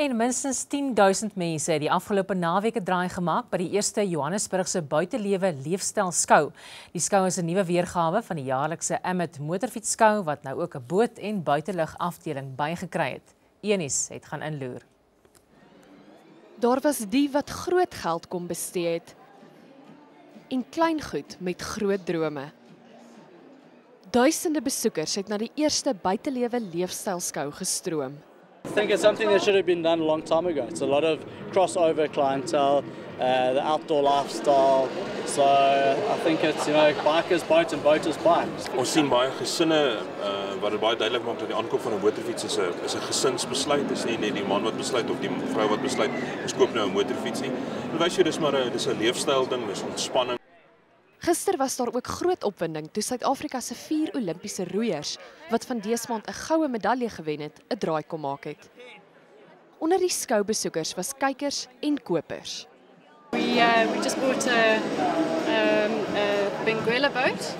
En minstens 10.000 mense het die afgelope naweek 'n draai gemaak by die eerste Johannesburgse buitelewe leefstylskou. Die skou is 'n nuwe weergawe van die jaarlikse Amit motorfietsskou wat nou ook 'n boot- en buitelug afdeling bygekry het. Eunice het gaan inloer. Daar was die wat groot geld kon bestee het en kleingoed met groot drome. Duisende besoekers het na die eerste buitelewe leefstylskou gestroom. I think it's something that should have been done a long time ago. It's a lot of crossover clientele, the outdoor lifestyle. So I think it's, bikers boat and boaters bikes. Ons sien baie gesinne wat dit baie duidelik maak dat die aankoop van 'n motorfiets is 'n gesinsbesluit. Dis nie net die man wat besluit of die vrou wat besluit ons koop nou 'n motorfiets nie. Dit wys jy dis maar 'n leefstyl ding, dis ontspanning. Gister was daar ook groot opwinding toe Suid-Afrika se 4 Olimpiese roeiers wat van dese maand 'n goue medalje gewen het, 'n draai kom maak het. Onder die skoubesoekers was kykers en kopers. We just bought a Benguela boat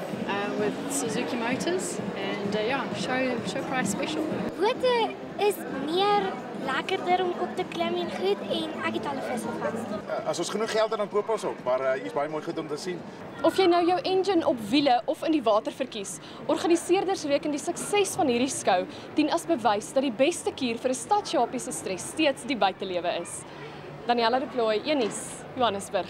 with Suzuki motors and show price special. Bote is meer lekkerder om op te klim en goed en ek het al 'n vis gevang. As ons genoeg geld het dan koop ons op, maar hier's baie mooi goed om te sien. Of jy nou jou engine op wiele of in die water verkies, organiseerders reken die sukses van hierdie skou dien as bewys dat die beste kuur vir 'n stadsjapie se stres steeds die buitelewe is. Daniella de Plooy, Eunice, Johannesburg.